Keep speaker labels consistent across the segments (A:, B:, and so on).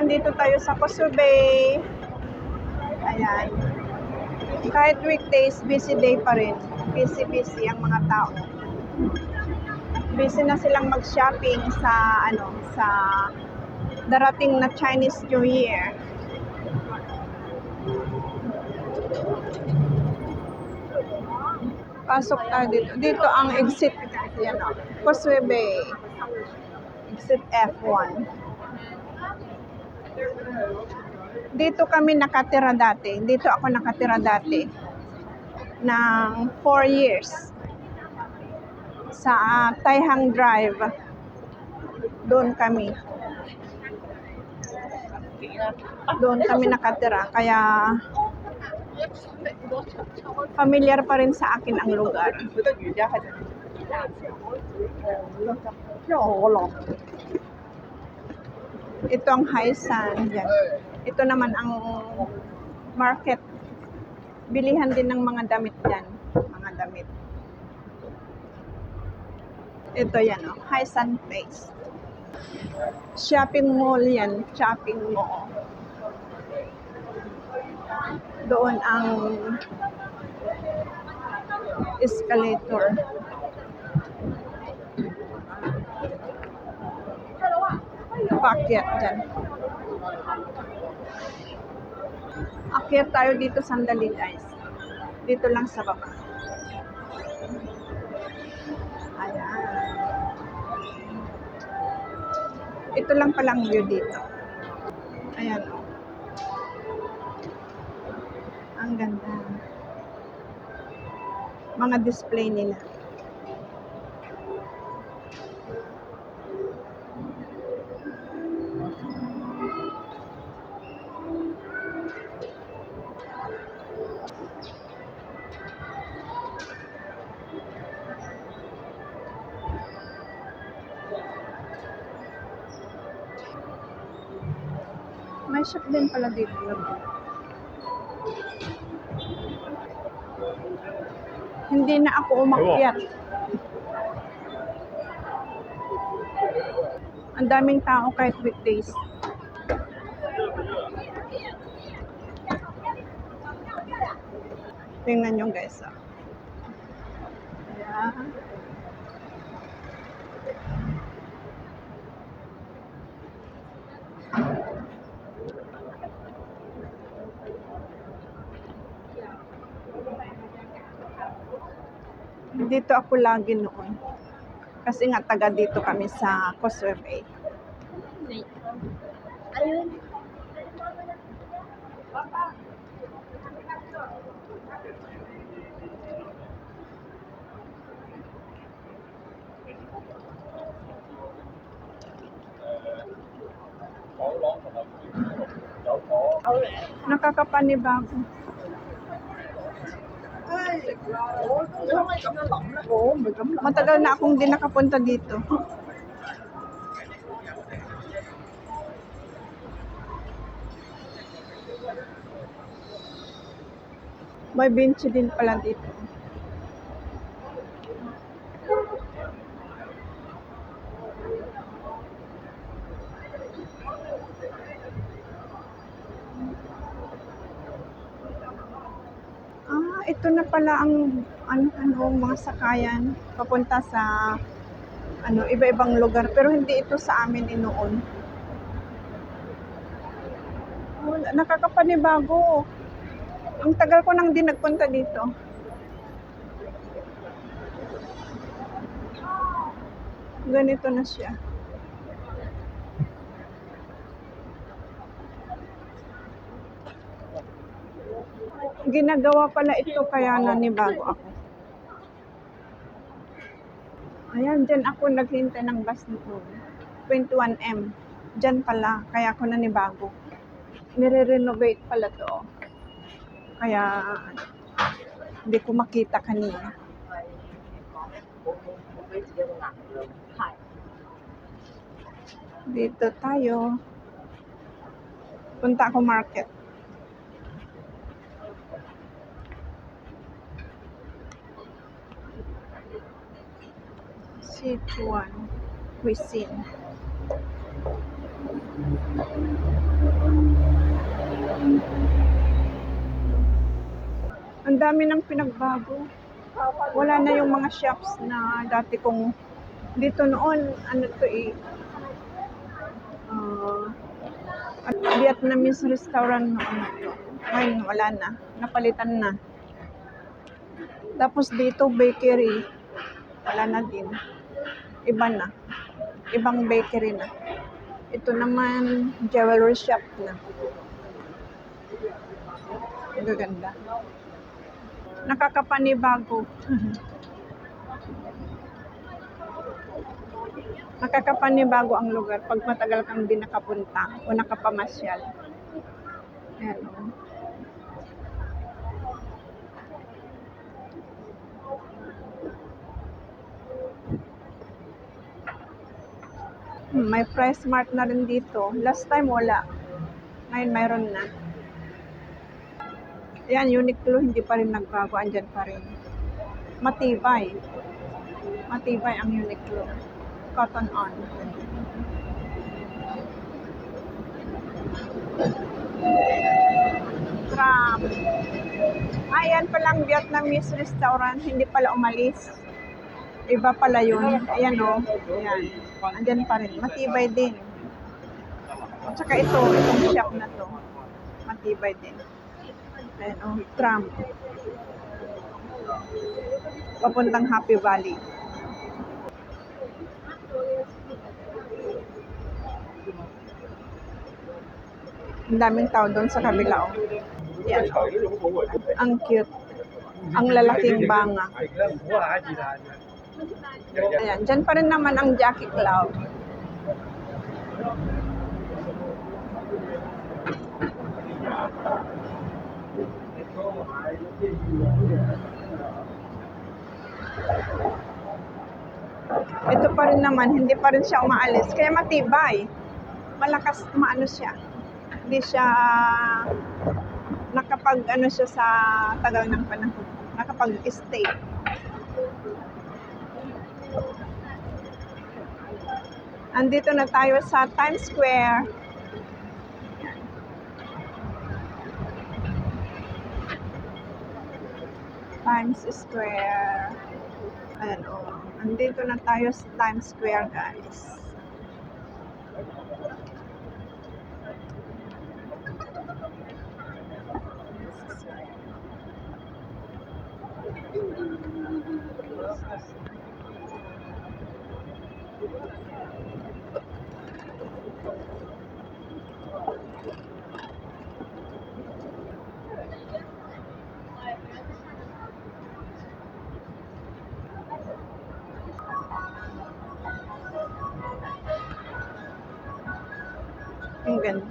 A: andito tayo sa Causeway Bay. Ayan. Kahit weekdays, busy day pa rin. Busy ang mga tao. Busy na silang mag-shopping sa sa darating na Chinese New Year. Pasok tayo dito. Dito ang exit. Yan o. Causeway Bay. Exit F1. Dito kami nakatira dati. Dito ako nakatira dati. Ng 4 years. Sa Taihang Drive. Doon kami. Doon kami nakatira. Kaya familiar pa rin sa akin ang lugar. Ito ang Haisan. Yan. Ito naman ang market. Bilihan din ng mga damit dyan. Mga damit. Ito yan o. Haisan Place. Shopping mall yan. Shopping mall. Doon ang escalator. Paakyat dyan. Akyat tayo dito sandali guys. Dito lang sa baba. Ayan. Ito lang palang view dito. Ayan o. Ang ganda. Mga display nila. May shop din pala dito. Hindi na ako umakyat. Ang daming tao kahit weekdays. Tingnan nyo guys. Ayan. Dito ako lagi noon. Kasi nga taga dito kami sa Causeway Bay.
B: Ayun.
A: Nakakapanibago. Matagal na akong di nakapunta dito. May bench din pala dito. Ito na pala ang mga sakayan papunta sa iba-ibang lugar, pero hindi ito sa amin inoon. Nakakapanibago. Ang tagal ko nang din nagpunta dito. Ganito na siya. Ginagawa pala ito kaya nanibago ako. Ayan, dyan ako naghintay ng bus nito. 21M. Dyan pala, kaya ako nanibago. Nire-renovate pala to. Kaya hindi ko makita kanina. Dito tayo. Punta ako market. Sichuan cuisine. Ang dami ng pinagbago. Wala na yung mga shops na dati kong dito noon, ano to eh, at Vietnamese restaurant noon to. Ngayon, wala na. Napalitan na. Tapos dito, bakery. Wala na din. Iba na. Ibang bakery na. Ito naman, jewelry shop na. Ang gaganda. Nakakapanibago. Nakakapanibago ang lugar pag matagal kang di nakapunta o nakapamasyal. Ayan o. May price mark na rin dito. Last time wala. Ngayon mayroon na. Ayan, Uniqlo hindi pa rin nagbago. Andyan pa rin. Matibay. Matibay ang Uniqlo. Cotton on. Crab. Ayan palang Vietnamese restaurant. Hindi pala umalis. Iba pala yun. Ayan o. Ayan. Andyan pa rin. Matibay din. At saka itong shop na to. Matibay din. Ayan o. Tram. Papuntang Happy Valley. Ang daming tao doon sa kabila o. Ayan o. Ang cute. Ang lalaking banga. Ayan, dyan pa rin naman ang Jackie Cloud. Ito pa rin naman, hindi pa rin siya umaalis. Kaya matibay. Malakas maano siya. Hindi siya nakapag ano siya sa tagal ng panahon. Nakapag-stay. Andito na tayo sa Times Square. Times Square. Ayan o. Andito na tayo sa Times Square, guys. Ang ganda.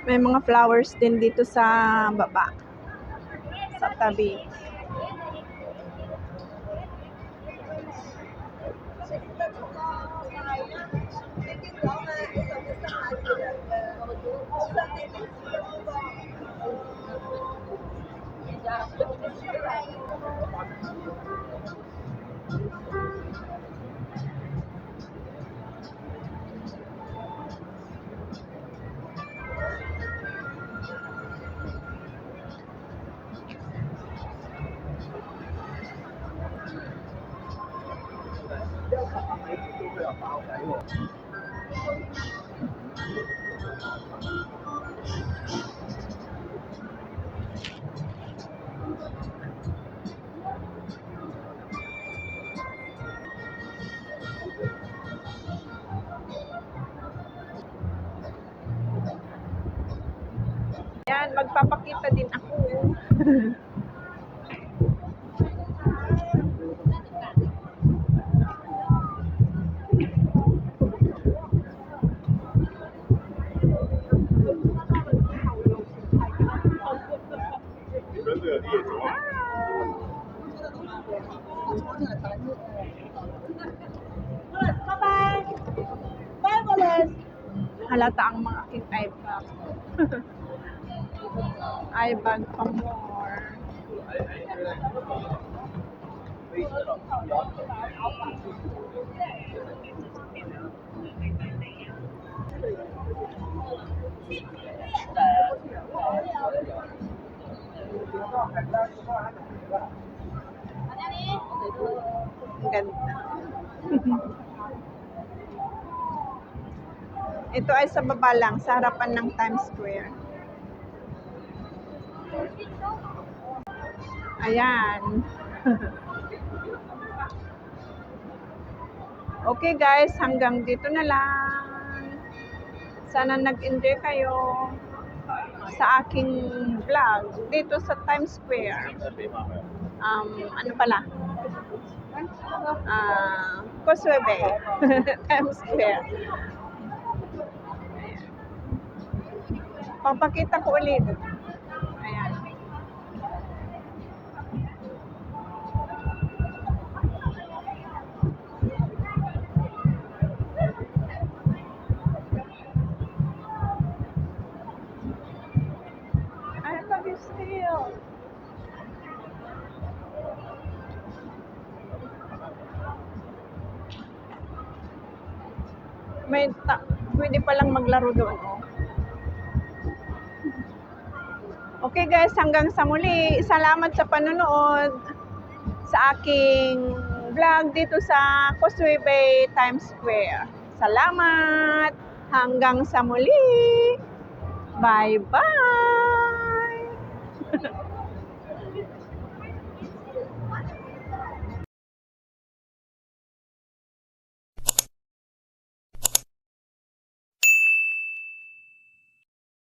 A: May mga flowers din dito sa baba. Sa tabi. Yan, magpapakita din ako.
B: Bye-bye. Bye, Wallace.
A: Halata ang mga aking eye bag. Eye bag pa more. Ang ganda. Ito ay sa baba lang, sa harapan ng Times Square. Ayan. Okay guys, hanggang dito na lang. Sana nag-enjoy kayo sa aking vlog dito sa Times Square. Ano pala? Causeway Bay. Times Square. Papakita ko ulit. Ayan. I love you still. Pwede palang maglaro doon. Oh. Okay guys, hanggang sa muli. Salamat sa panonood sa aking vlog dito sa Causeway Bay, Times Square. Salamat! Hanggang sa muli! Bye-bye!